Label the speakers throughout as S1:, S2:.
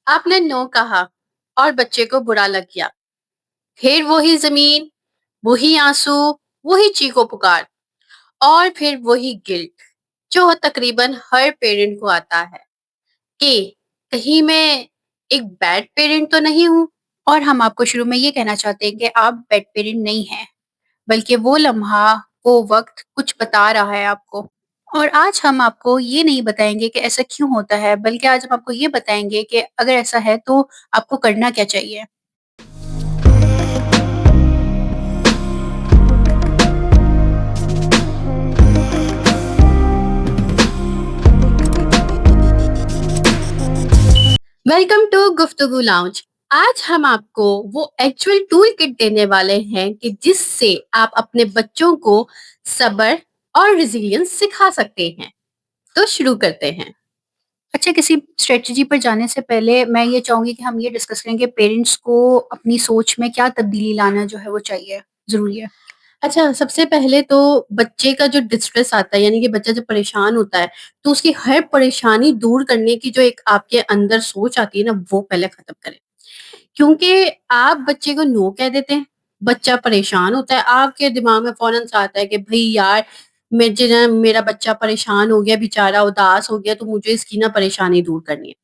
S1: आपने नो कहा और बच्चे को बुरा लग गया। फिर वही जमीन, वही आंसू, वही चीखो पुकार और फिर वही गिल्ट जो तकरीबन हर पेरेंट को आता है कि कहीं मैं एक बैड पेरेंट तो नहीं हूँ। और हम आपको शुरू में ये कहना चाहते हैं कि आप बैड पेरेंट नहीं हैं, बल्कि वो लम्हा, वो वक्त कुछ बता रहा है आपको। और आज हम आपको ये नहीं बताएंगे कि ऐसा क्यों होता है, बल्कि आज हम आपको ये बताएंगे कि अगर ऐसा है तो आपको करना क्या चाहिए। वेलकम टू गुफ्तगू लाउंज। आज हम आपको वो एक्चुअल टूल किट देने वाले हैं कि जिससे आप अपने बच्चों को सब्र और रिजिलियंस सिखा सकते हैं। तो शुरू करते हैं। अच्छा, किसी स्ट्रेटजी पर जाने से पहले मैं ये चाहूंगी कि हम ये डिस्कस करें कि पेरेंट्स को अपनी सोच में क्या तब्दीली लाना जो है वो चाहिए, ज़रूरी है। अच्छा, सबसे पहले तो बच्चे का जो डिस्ट्रेस आता है, यानी कि बच्चा जब परेशान होता है, तो उसकी हर परेशानी दूर करने की जो एक आपके अंदर सोच आती है ना, वो पहले खत्म करें। क्योंकि आप बच्चे को नो कह देते हैं, बच्चा परेशान होता है, आपके दिमाग में फ़ौरन सा आता है कि भई यार, मुझे ना मेरा बच्चा परेशान हो गया, बेचारा उदास हो गया, तो मुझे इसकी ना परेशानी दूर करनी है।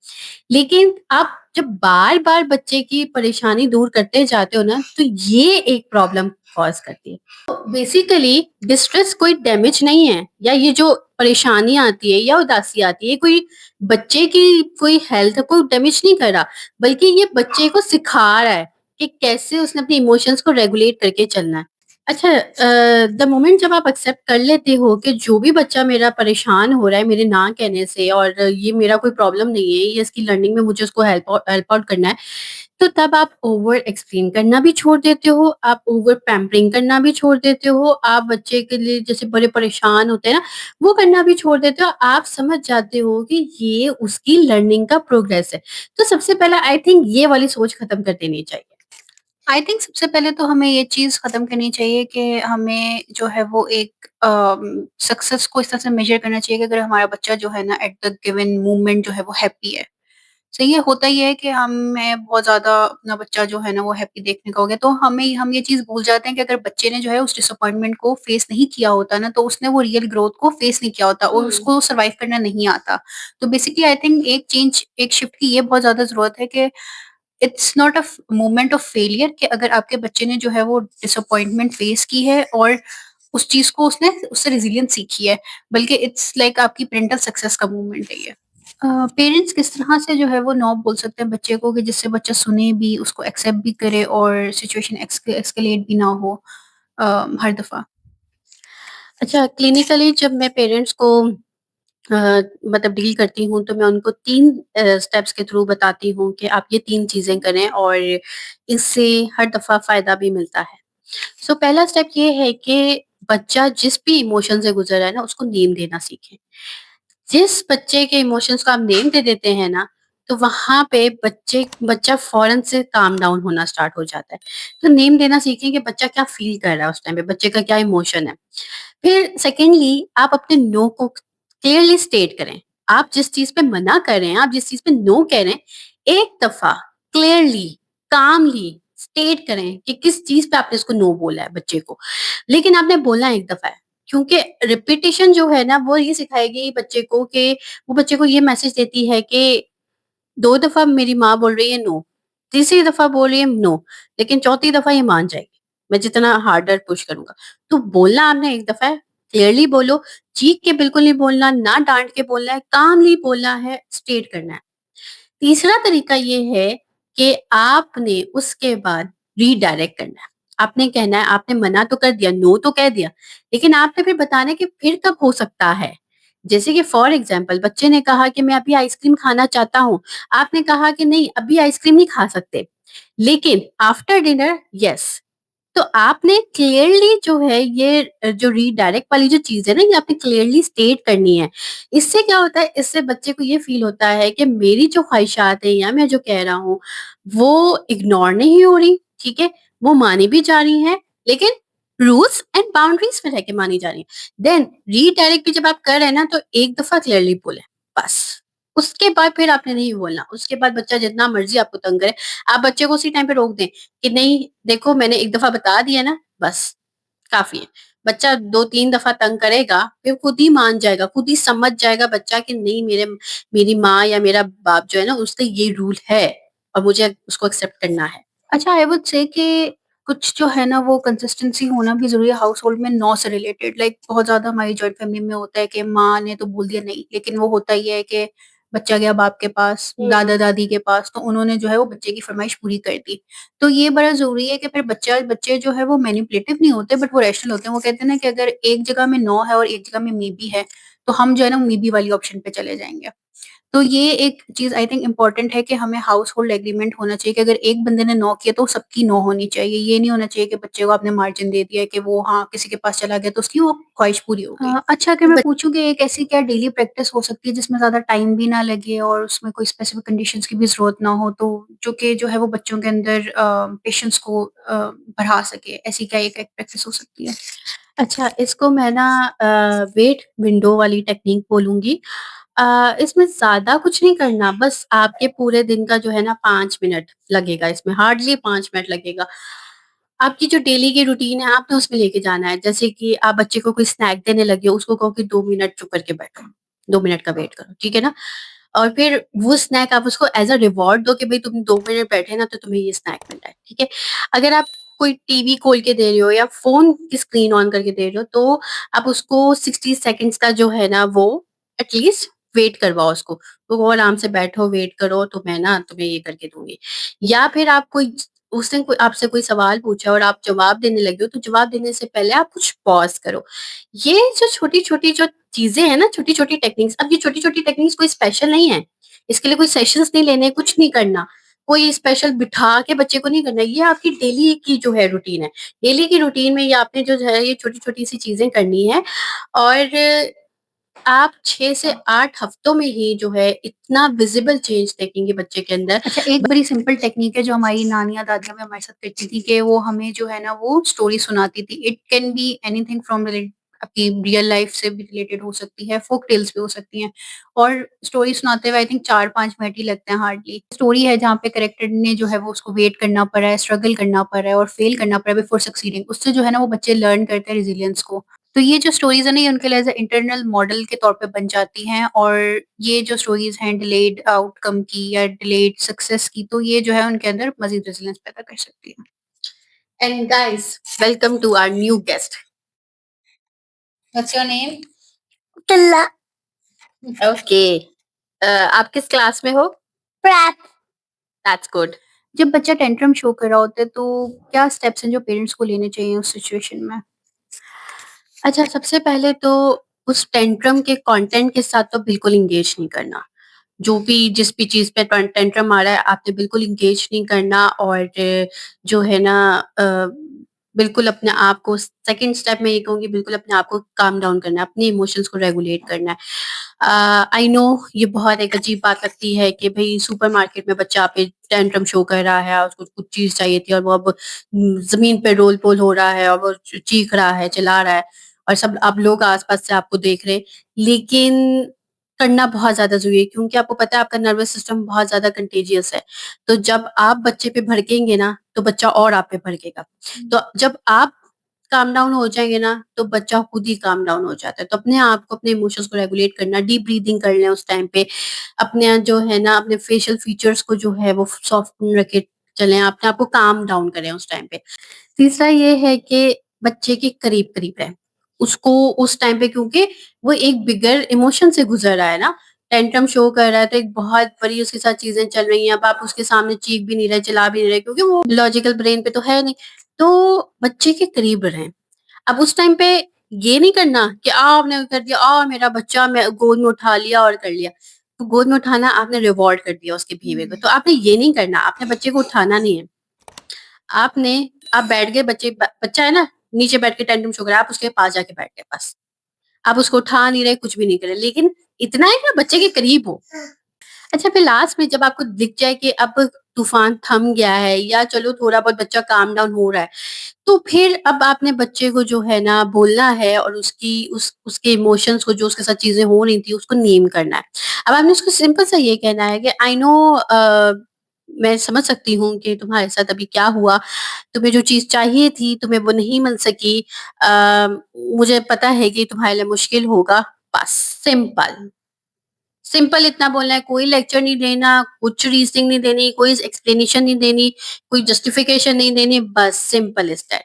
S1: लेकिन आप जब बार-बार बच्चे की परेशानी दूर करते जाते हो ना, तो ये एक प्रॉब्लम कॉज़ करती है। तो बेसिकली डिस्ट्रेस कोई डैमेज नहीं है, या ये जो परेशानी आती है या उदासी आती है, कोई बच्चे की कोई हेल्थ को डैमेज नहीं कर रहा, बल्कि ये बच्चे को सिखा रहा है कि कैसे उसने अपने इमोशंस को रेगुलेट करके चलना है। अच्छा, द मोमेंट जब आप एक्सेप्ट कर लेते हो कि जो भी बच्चा मेरा परेशान हो रहा है मेरे ना कहने से, और ये मेरा कोई प्रॉब्लम नहीं है, ये इसकी लर्निंग में मुझे उसको हेल्प आउट करना है, तो तब आप ओवर एक्सप्लेन करना भी छोड़ देते हो, आप ओवर पैम्परिंग करना भी छोड़ देते हो, आप बच्चे के लिए जैसे बड़े परेशान होते हैं ना, वो करना भी छोड़ देते हो। आप समझ जाते हो कि ये उसकी लर्निंग का प्रोग्रेस है। तो सबसे पहले आई थिंक ये वाली सोच खत्म कर देनी चाहिए। आई थिंक सबसे पहले तो हमें ये चीज़ ख़त्म करनी चाहिए कि हमें जो है वो एक सक्सेस को इस तरह से मेज़र करना चाहिए कि अगर हमारा बच्चा जो है ना एट द गिवन मोमेंट जो है वो हैप्पी है। सही है, होता ये है कि हमें बहुत ज़्यादा अपना बच्चा जो है ना वो हैप्पी देखने का हो गया, तो हम ये चीज़ भूल जाते हैं कि अगर बच्चे ने जो है उस डिसअपॉइंटमेंट को फेस नहीं किया होता ना, तो उसने वो रियल ग्रोथ को फेस नहीं किया होता और उसको सर्वाइव करना नहीं आता। तो बेसिकली आई थिंक एक शिफ्ट की ये बहुत ज़्यादा ज़रूरत है कि it's not a moment of failure कि अगर आपके बच्चे ने जो है वो डिसअपॉइंटमेंट फेस की है और उस चीज़ को उसने उससे रेज़िलियंस सीखी है, बल्कि इट्स लाइक आपकी पेरेंटल सक्सेस का मोमेंट है ये। पेरेंट्स किस तरह से जो है वो नो बोल सकते हैं बच्चे को कि जिससे बच्चा सुने भी, उसको एक्सेप्ट भी करे और सिचुएशन एस्केलेट भी ना हो हर दफ़ा? अच्छा, क्लिनिकली जब मैं पेरेंट्स को मतलब डील करती हूँ, तो मैं उनको 3 स्टेप्स के थ्रू बताती हूँ कि आप ये 3 चीज़ें करें और इससे हर दफ़ा फ़ायदा भी मिलता है। सो पहला स्टेप ये है कि बच्चा जिस भी इमोशन से गुज़र रहा है ना, उसको नेम देना सीखें। जिस बच्चे के इमोशंस को आप नेम दे देते हैं ना, तो वहाँ पे बच्चा फ़ौरन से काम डाउन होना स्टार्ट हो जाता है। तो नेम देना सीखें कि बच्चा क्या फ़ील कर रहा है उस टाइम पे, बच्चे का क्या इमोशन है। फिर सेकेंडली आप अपने नो को क्लियरली स्टेट करें। आप जिस चीज़ पे मना कर रहे हैं, आप जिस चीज़ पे नो कह रहे हैं, एक दफ़ा क्लियरली, कामली स्टेट करें कि किस चीज़ पे आपने उसको नो बोला है बच्चे को। लेकिन आपने बोलना एक दफ़ा है, क्योंकि रिपिटिशन जो है ना वो ये सिखाएगी बच्चे को कि वो बच्चे को ये मैसेज देती है कि 2 दफ़ा मेरी माँ बोल रही है नो, तीसरी दफ़ा बोल रही है नो, लेकिन चौथी दफ़ा ये मान जाएगी, मैं जितना हार्डर पुश करूँगा। तो बोलना आपने एक दफ़ा है, क्लियरली बोलो, चीख के बिल्कुल नहीं बोलना, ना डाँट के बोलना है, कामली बोलना है, स्टेट करना है। तीसरा तरीका ये है कि आपने उसके बाद रीडायरेक्ट करना है। आपने कहना है, आपने मना तो कर दिया, नो तो कह दिया, लेकिन आपने फिर बताना है कि फिर कब हो सकता है। जैसे कि फॉर एग्ज़ाम्पल बच्चे ने कहा कि मैं अभी आइसक्रीम खाना चाहता हूँ। आपने कहा कि नहीं, अभी आइसक्रीम नहीं खा सकते, लेकिन आफ्टर डिनर येस। तो आपने क्लियरली जो है ये जो रीडायरेक्ट वाली जो चीज़ है ना, ये आपने क्लियरली स्टेट करनी है। इससे क्या होता है, इससे बच्चे को ये फ़ील होता है कि मेरी जो ख़्वाहिशात हैं या मैं जो कह रहा हूँ, वो इग्नोर नहीं हो रही, ठीक है? वो मानी भी जा रही हैं, लेकिन रूल्स एंड बाउंड्रीज़ में रह के मानी जा रही हैं। देन रीडायरेक्ट भी जब आप कर रहे हैं ना, तो एक दफ़ा क्लियरली बोलें, बस। उसके बाद फिर आपने नहीं बोलना। उसके बाद बच्चा जितना मर्ज़ी आपको तंग करे, आप बच्चे को उसी टाइम पे रोक दें कि नहीं देखो मैंने एक दफ़ा बता दिया ना, बस काफ़ी है। बच्चा 2-3 दफ़ा तंग करेगा, फिर खुद ही मान जाएगा, खुद ही समझ जाएगा बच्चा कि नहीं मेरी माँ या मेरा बाप जो है ना उसका ये रूल है और मुझे उसको एक्सेप्ट करना है।
S2: अच्छा, आई वुड से कि कुछ जो है ना वो कंसिस्टेंसी होना भी ज़रूरी है हाउस होल्ड में, नौ से रिलेटेड। लाइक बहुत ज़्यादा हमारी जॉइंट फैमिली में होता है कि माँ ने तो बोल दिया नहीं, लेकिन वो होता ही है कि बच्चा गया बाप के पास, दादा-दादी के पास, तो उन्होंने जो है वो बच्चे की फरमाइश पूरी कर दी। तो ये बड़ा ज़रूरी है कि फिर बच्चे जो है वो मैनिपुलेटिव नहीं होते, बट वो रैशनल होते हैं। वो कहते हैं ना कि अगर एक जगह में नो है और एक जगह में मे बी है, तो हम जो है ना मे बी वाली ऑप्शन पे चले जाएँगे। तो ये एक चीज़ आई थिंक इम्पोर्टेंट है कि हमें हाउस होल्ड एग्रीमेंट होना चाहिए कि अगर एक बंदे ने नो किया तो सबकी नो होनी चाहिए। ये नहीं होना चाहिए कि बच्चे को आपने मार्जिन दे दिया है कि वो हाँ, किसी के पास चला गया तो उसकी वो ख्वाहिश पूरी हो गई। अच्छा, अगर
S1: फिर
S2: मैं
S1: बच
S2: पूछूँ कि एक ऐसी क्या डेली प्रैक्टिस हो सकती है जिसमें ज़्यादा टाइम भी ना लगे और उसमें कोई स्पेसिफिक कंडीशंस की भी ज़रूरत ना हो, तो जो कि जो है वो बच्चों के अंदर पेशेंस को बढ़ा सके, ऐसी क्या एक एक प्रैक्टिस हो सकती है?
S1: अच्छा, इसको मैं ना वेट विंडो वाली टेक्निक बोलूँगी। इसमें ज़्यादा कुछ नहीं करना, बस आपके पूरे दिन का जो है ना 5 मिनट लगेगा इसमें, हार्डली 5 मिनट लगेगा। आपकी जो डेली की रूटीन है, आपने उसमें लेके जाना है। जैसे कि आप बच्चे को कोई स्नैक देने लगे हो, उसको कहो कि 2 मिनट चुप करके बैठो, 2 मिनट का वेट करो, ठीक है ना? और फिर वो स्नैक आप उसको एज़ अ रिवॉर्ड दो कि भई तुम 2 मिनट बैठे ना, तो तुम्हें ये स्नैक मिल रहा है, ठीक है? अगर आप कोई टीवी खोल के दे रहे हो या फ़ोन की स्क्रीन ऑन करके दे रहे हो, तो आप उसको 60 सेकंड्स का जो है ना वो एटलीस्ट वेट करवाओ उसको। तो वो आराम से बैठो, वेट करो, तो मैं ना तुम्हें ये करके दूँगी। या फिर आप कोई उसने कोई आपसे कोई सवाल पूछा और आप जवाब देने लगे हो, तो जवाब देने से पहले आप कुछ पॉज़ करो। ये जो छोटी-छोटी जो चीज़ें हैं ना, छोटी-छोटी टेक्निक्स, अब ये छोटी-छोटी टेक्निक्स कोई स्पेशल नहीं है। इसके लिए कोई सेशंस नहीं लेने, कुछ नहीं करना। कोई स्पेशल बिठा के बच्चे को नहीं करना, ये आपकी डेली की जो है रूटीन है। डेली की रूटीन में ये आपने जो है ये छोटी-छोटी सी चीज़ें करनी है और आप 6 से 8 हफ्तों में ही जो है इतना विज़िबल चेंज देखेंगे बच्चे के अंदर।
S2: अच्छा, एक बड़ी सिंपल टेक्निक है जो हमारी नानियाँ, दादियाँ भी हमारे साथ करती थी कि वो हमें जो है ना वो स्टोरी सुनाती थी। It can be anything from आपकी रियल लाइफ से भी रिलेटेड हो सकती है, फोक टेल्स भी हो सकती हैं। और स्टोरी सुनाते हुए आई थिंक 4-5 मिनट ही लगते हैं हार्डली। स्टोरी है जहाँ पे कैरेक्टर ने जो है वो उसको वेट करना पड़ा है, स्ट्रगल करना पड़ा है और फेल करना पड़ा है बिफोर सक्सीडिंग। उससे जो है ना वो बच्चे लर्न करते हैं रेज़िलियंस को। तो ये जो स्टोरीज़ है ना ये उनके लिए एज़ अ इंटरनल मॉडल के तौर पे बन जाती हैं और ये जो स्टोरीज़ हैं डिलेड आउटकम की या डिलेड सक्सेस की, तो ये जो है उनके अंदर मज़ीद रेज़िलियंस पैदा कर सकती है।
S1: And guys, welcome to our new guest.
S2: What's your name?
S1: टल्ला। ओके। आप किस क्लास में हो?
S2: प्रैप।
S1: That's good.
S2: जब बच्चा टेंट्रम शो कर रहा होता है तो क्या स्टेप्स हैं जो पेरेंट्स को लेने चाहिए उस सिचुएशन में?
S1: अच्छा, सबसे पहले तो उस टेंट्रम के कंटेंट के साथ तो बिल्कुल एंगेज नहीं करना। जो भी जिस भी चीज़ पे टेंट्रम आ रहा है, आपने बिल्कुल एंगेज नहीं करना और जो है ना बिल्कुल अपने आप को सेकंड स्टेप में ये कहूँगी बिल्कुल अपने आप को काम डाउन करना है, अपने इमोशंस को रेगुलेट करना है। आई नो ये बहुत एक अजीब बात लगती है कि भई सुपरमार्केट में बच्चा पे टेंट्रम शो कर रहा है, उसको कुछ चीज़ चाहिए थी और वो अब ज़मीन पे रोल-पोल हो रहा है और वो चीख रहा है, चिल्ला रहा है और सब अब लोग आस-पास से आपको देख रहे हैं। लेकिन करना बहुत ज़्यादा ज़रूरी है क्योंकि आपको पता है आपका नर्वस सिस्टम बहुत ज़्यादा कंटेजियस है। तो जब आप बच्चे पे भड़केंगे ना, तो बच्चा और आप पे भड़केगा। तो जब आप काम डाउन हो जाएँगे ना, तो बच्चा खुद ही काम डाउन हो जाता है। तो अपने आप को अपने इमोशंस को रेगुलेट करना, डीप ब्रीथिंग कर लें उस टाइम पे। अपने जो है ना, अपने फेशियल फीचर्स को जो है वो सॉफ्ट रख के चलें, अपने आप को काम डाउन करें उस टाइम पे। तीसरा ये है कि बच्चे के करीब-करीब रहें। उसको उस टाइम पे क्योंकि वो एक बिगर इमोशन से गुज़र रहा है ना, टेंट्रम शो कर रहा है तो एक बहुत बड़ी उसके साथ चीज़ें चल रही हैं। अब आप उसके सामने चीख भी नहीं रहे, चिल्ला भी नहीं रहे क्योंकि वो लॉजिकल ब्रेन पे तो है नहीं। तो बच्चे के करीब रहें। अब उस टाइम पे ये नहीं करना कि आपने कर दिया, मेरा बच्चा मैं गोद में उठा लिया और कर लिया। तो गोद में उठाना आपने रिवॉर्ड कर दिया उसके बिहेवियर को। तो आपने ये नहीं करना, आपने बच्चे को उठाना नहीं है। आपने आप बैठ गए बच्चा है ना, नीचे बैठ के टेंटम शो कर रहा है, आप उसके पास जाके बैठ गए बस। आप उसको उठा नहीं रहे, कुछ भी नहीं कर रहे, लेकिन इतना है कि आप बच्चे के करीब हो। अच्छा, फिर लास्ट में जब आपको दिख जाए कि अब तूफान थम गया है या चलो थोड़ा बहुत बच्चा काम डाउन हो रहा है, तो फिर अब आपने बच्चे को जो है ना बोलना है और उसके इमोशंस को, जो उसके साथ चीज़ें हो रही थी, उसको नेम करना है। अब आपने उसको सिंपल सा ये कहना है कि आई नो, मैं समझ सकती हूँ कि तुम्हारे साथ अभी क्या हुआ। तुम्हें जो चीज़ चाहिए थी, तुम्हें वो नहीं मिल सकी। मुझे पता है कि तुम्हारे लिए मुश्किल होगा। बस सिंपल। सिंपल इतना बोलना है, कोई लेक्चर नहीं देना, कुछ रीज़निंग नहीं देनी, कोई एक्सप्लेनेशन नहीं देनी, कोई जस्टिफिकेशन नहीं देनी, बस सिंपल इज़ दैट।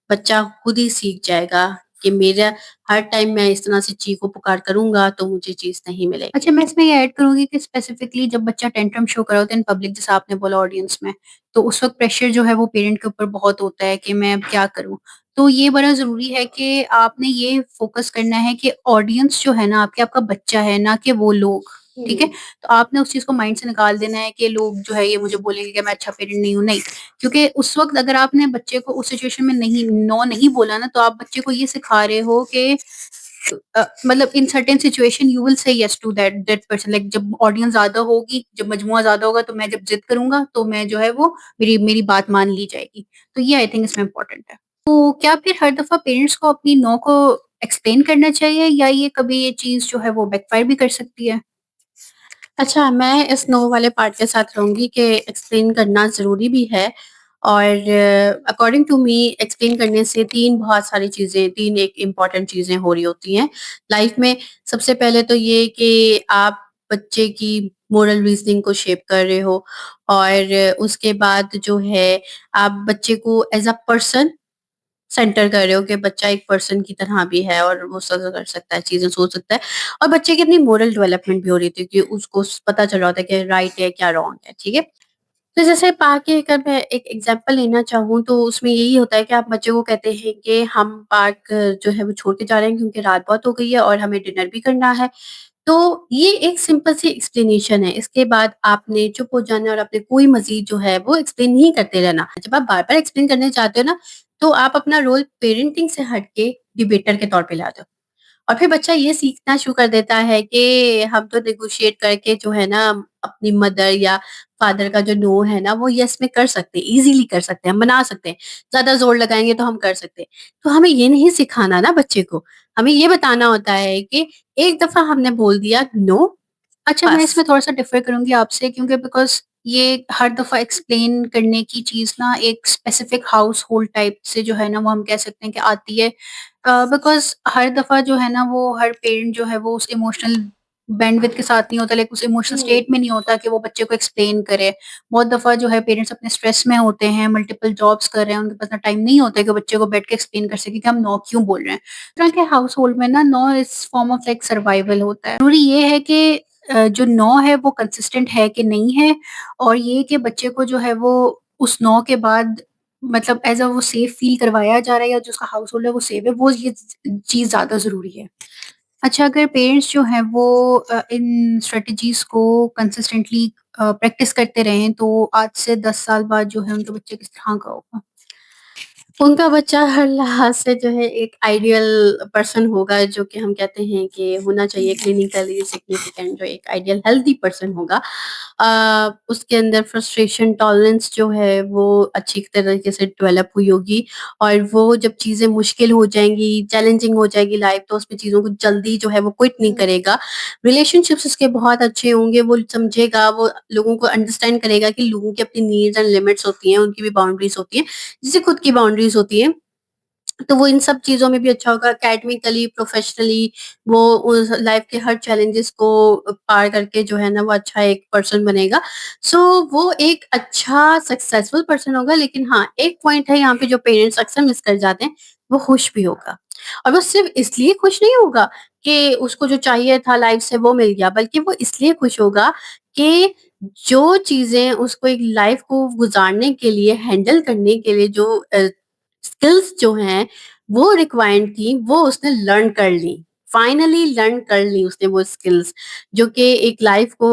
S1: बच्चा खुद ही सीख जाएगा कि मेरा हर टाइम मैं इस तरह से चीखो-पुकार करूँगा तो मुझे चीज़ नहीं
S2: अच्छा,
S1: मिलेगी।
S2: मैं इसमें ये ऐड करूँगी कि स्पेसिफिकली जब बच्चा टेंट्रम शो कर रहा होता है इन पब्लिक, जैसा आपने बोला ऑडियंस में, तो उस वक़्त प्रेशर जो है वो पेरेंट के ऊपर बहुत होता है कि मैं अब क्या करूँ? तो ये बड़ा ज़रूरी है कि आपने ये फ़ोकस करना है कि ऑडियंस जो है ना आपके, आपका बच्चा है, ना कि वो लोग, ठीक है?
S1: हुँ।
S2: तो आपने उस चीज़ को माइंड से निकाल देना है कि लोग जो है ये मुझे बोलेंगे कि मैं अच्छा पेरेंट नहीं हूँ, नहीं। क्योंकि उस वक़्त अगर आपने बच्चे को उस सिचुएशन में नहीं नो नहीं बोला ना, तो आप बच्चे को ये सिखा रहे हो कि मतलब in certain situation you will say yes to that person, like जब ऑडियंस ज्यादा होगी, जब मजमुआ ज्यादा होगा, तो मैं जब जिद करूंगा तो मैं जो है वो मेरी मेरी बात मान ली जाएगी। तो ये आई थिंक इसमें इम्पोर्टेंट है। तो क्या फिर हर दफा पेरेंट्स को अपनी नो को एक्सप्लेन करना चाहिए, या ये कभी ये चीज जो है वो बैकफायर भी कर सकती है?
S1: अच्छा, मैं इस नो वाले पार्ट के साथ रहूँगी कि एक्सप्लेन करना ज़रूरी भी है और अकॉर्डिंग टू मी एक्सप्लेन करने से 3 बहुत सारी चीज़ें, 3 एक इम्पोर्टेंट चीज़ें हो रही होती हैं लाइफ़ में। सबसे पहले तो ये कि आप बच्चे की मोरल रीज़निंग को शेप कर रहे हो और उसके बाद जो है आप बच्चे को एज़ अ पर्सन सेंटर कर रहे हो कि बच्चा एक पर्सन की तरह भी है और वो सब कर सकता है, चीज़ें सोच सकता है और बच्चे की अपनी मोरल डेवलपमेंट भी हो रही थी कि उसको पता चल रहा होता है कि राइट है, क्या रॉन्ग है, ठीक है? तो जैसे पार्क की अगर मैं एक एग्ज़ाम्पल लेना चाहूँ तो उसमें यही होता है कि आप बच्चे को कहते हैं कि हम पार्क जो है वो छोड़ के जा रहे हैं क्योंकि रात बहुत हो गई है और हमें डिनर भी करना है। तो ये एक सिंपल सी एक्सप्लेनेशन है। इसके बाद आपने चुप हो जाना और आपने कोई मज़ीद जो है वो एक्सप्लेन नहीं करते रहना। जब आप बार-बार एक्सप्लेन करने चाहते हो ना, तो आप अपना रोल पेरेंटिंग से हट के डिबेटर के तौर पे ला दो। और फिर बच्चा ये सीखना शुरू कर देता है कि हम तो नेगोशिएट करके जो है ना अपनी मदर या फादर का जो नो है ना वो यस में कर सकते हैं, इज़िली कर सकते हैं, हम मना सकते हैं। ज़्यादा ज़ोर लगाएँगे तो हम कर सकते हैं। तो हमें ये नहीं सिखाना ना बच्चे को, हमें ये बताना होता है कि एक दफ़ा हमने बोल दिया नो,
S2: अच्छा, मैं
S1: बस।
S2: इसमें थोड़ा-सा डिफ़र करूँगी आपसे, क्योंकि बिकॉज़ ये हर दफ़ा एक्सप्लेन करने की चीज़ ना एक स्पेसिफ़िक हाउसहोल्ड टाइप से जो है ना वो हम कह सकते हैं कि आती है। बिकॉज़ हर दफ़ा जो है ना वो हर पेरेंट जो है वो उस इमोशनल बैंडविड्थ के साथ नहीं होता, लाइक उस इमोशनल
S1: हुँ।
S2: स्टेट में नहीं होता कि वो बच्चे को एक्सप्लेन करे। बहुत दफ़ा जो है पेरेंट्स अपने स्ट्रेस में होते हैं, मल्टीपल जॉब्स कर रहे हैं, उनके पास इतना टाइम नहीं होता है कि बच्चे को बैठ के एक्सप्लेन कर सकें कि हम नो क्यों बोल रहे हैं। इस तरह के हाउसहोल्ड में ना no is form of like survival होता है। ज़रूरी ये है कि जो नो है वो कंसिस्टेंट है कि नहीं है, और ये कि बच्चे को जो है वो उस नो के बाद मतलब एज़ अ वो सेफ फ़ील करवाया जा रहा है, या जो उसका हाउसहोल्ड है वो सेफ है, वो ये चीज़ ज़्यादा ज़रूरी है। अच्छा, अगर पेरेंट्स जो हैं वो इन स्ट्रैटेजीज़ को कंसिस्टेंटली प्रैक्टिस करते रहें, तो आज से 10 साल बाद जो है उनके बच्चे किस तरह का होगा?
S1: उनका बच्चा हर लिहाज से जो है एक आइडियल पर्सन होगा जो कि हम कहते हैं कि होना चाहिए क्लिनिकली सिग्निफिकेंट, जो एक आइडियल हेल्दी पर्सन होगा। उसके अंदर फ्रस्ट्रेशन टॉलरेंस जो है वो अच्छी तरीके से डेवलप हुई होगी और वो जब चीज़ें मुश्किल हो जाएँगी, चैलेंजिंग हो जाएगी लाइफ, तो उसमें चीज़ों को जल्दी जो है वो क्विट नहीं करेगा। रिलेशनशिप्स उसके बहुत अच्छे होंगे, वो समझेगा, वो लोगों को अंडरस्टैंड करेगा कि लोगों की अपनी नीड्स एंड लिमिट्स होती हैं, उनकी भी बाउंड्रीज़ होती हैं। जैसे खुद की बाउंड्रीज़ होती हैं, तो वो इन सब चीज़ों में भी अच्छा होगा, एकेडमिकली, प्रोफ़ेशनली वो उस लाइफ़ के हर चैलेंजेस को पार करके जो है ना वो अच्छा एक पर्सन बनेगा। सो वो एक अच्छा सक्सेसफुल पर्सन होगा, लेकिन हाँ, एक पॉइंट है यहाँ पे जो पेरेंट्स अक्सर मिस कर जाते हैं, वो खुश भी होगा। और वो सिर्फ़ इसलिए खुश नहीं होगा कि उसको जो चाहिए था लाइफ़ से वो मिल गया, बल्कि वो इसलिए खुश होगा कि जो चीज़ें उसको एक लाइफ़ को गुज़ारने के लिए, हैंडल करने के लिए जो स्किल्स जो हैं वो रिक्वायर्ड थी, वो उसने लर्न कर ली। फाइनली लर्न कर ली उसने वो स्किल्स जो कि एक लाइफ़ को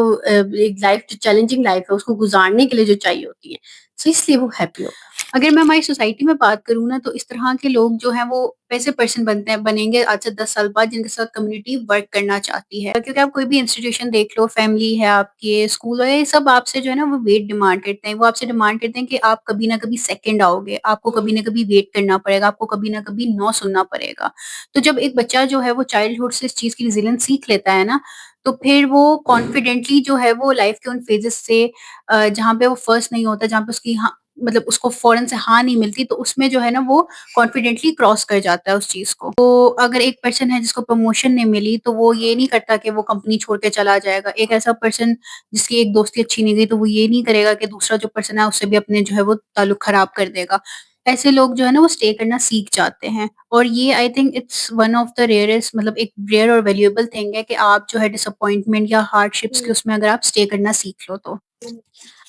S1: एक लाइफ़ जो चैलेंजिंग लाइफ़ है उसको गुज़ारने के लिए जो चाहिए होती है। सो इसलिए वो हैप्पी होगा।
S2: अगर मैं हमारी सोसाइटी में बात करूँ ना, तो इस तरह के लोग जो हैं वो वैसे पर्सन बनेंगे आज से 10 साल बाद जिनके साथ कम्युनिटी वर्क करना चाहती है। क्योंकि आप कोई भी इंस्टीट्यूशन देख लो, फैमिली है आपकी, स्कूल है, ये सब आपसे जो है ना वो वेट डिमांड करते हैं। वो आपसे डिमांड करते हैं कि आप कभी ना कभी सेकंड आओगे, आपको कभी ना कभी वेट करना पड़ेगा, आपको कभी ना कभी नो सुनना पड़ेगा। तो जब एक बच्चा जो है वो चाइल्डहुड से इस चीज़ की रेज़िलियंस सीख लेता है ना, तो फिर वो कॉन्फिडेंटली जो है वो लाइफ के उन फेजेस से जहाँ पे वो फर्स्ट नहीं होता, जहाँ पे उसकी हाँ मतलब उसको फौरन से हाँ नहीं मिलती, तो उसमें जो है ना वो कॉन्फिडेंटली क्रॉस कर जाता है उस चीज़ को। तो अगर एक पर्सन है जिसको प्रमोशन नहीं मिली, तो वो ये नहीं करता कि वो कंपनी छोड़ के चला जाएगा। एक ऐसा पर्सन जिसकी एक दोस्ती अच्छी नहीं गई, तो वो ये नहीं करेगा कि दूसरा जो पर्सन है उससे भी अपने जो है वो ताल्लुक खराब कर देगा। ऐसे लोग जो है ना वो स्टे करना सीख जाते हैं, और ये I think it's one of the rarest, मतलब एक रेयर और वैल्यूएबल थिंग है कि आप जो है डिसअपॉइंटमेंट या हार्डशिप्स के उसमें अगर आप स्टे करना सीख लो तो।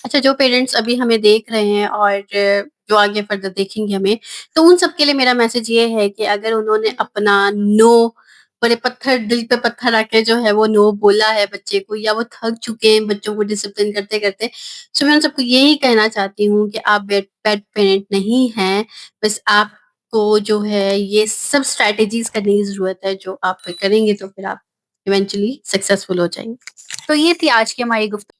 S1: अच्छा, जो पेरेंट्स अभी हमें देख रहे हैं और जो आगे फर्दर देखेंगे हमें, तो उन सब के लिए मेरा मैसेज ये है कि अगर उन्होंने अपना नो बड़े पत्थर दिल पे पत्थर रख के जो है वो नो बोला है बच्चे को, या वो थक चुके हैं बच्चों को डिसिप्लिन करते-करते, सो मैं उन सबको यही कहना चाहती हूँ कि आप बैड पेरेंट नहीं हैं। बस आपको जो है ये सब स्ट्रैटेजीज़ करने की ज़रूरत है, जो आप करेंगे तो फिर आप इवेंचुअली सक्सेसफुल हो जाएँगे।
S2: तो ये थी आज की हमारी गुफ्तगू।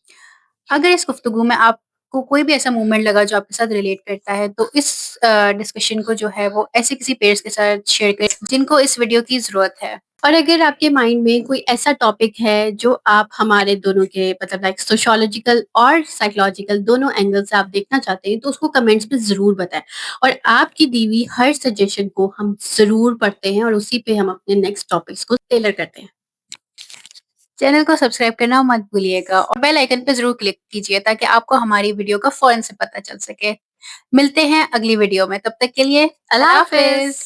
S2: अगर इस गुफ्तगू में आपको कोई भी ऐसा मोमेंट लगा जो आपके साथ रिलेट करता है, तो इस डिस्कशन को जो है वो ऐसे किसी पेयर्स के साथ शेयर करें जिनको इस वीडियो की ज़रूरत है।
S1: और अगर आपके माइंड में कोई ऐसा टॉपिक है जो आप हमारे दोनों के मतलब लाइक सोशियोलॉजिकल और साइकोलॉजिकल दोनों एंगल से आप देखना चाहते हैं, तो उसको कमेंट्स में ज़रूर बताएँ। और आपकी दी हुई हर सजेशन को हम ज़रूर पढ़ते हैं और उसी पे हम अपने नेक्स्ट टॉपिक्स को टेलर करते हैं।
S2: चैनल को सब्सक्राइब करना मत भूलिएगा और बेल आइकन पे ज़रूर क्लिक कीजिए ताकि आपको हमारी वीडियो का फ़ौरन से पता चल सके। मिलते हैं अगली वीडियो में, तब तक के लिए
S1: अल्लाह
S2: अल्लाह
S1: हाफ़िज़।
S2: हाफ़िज़।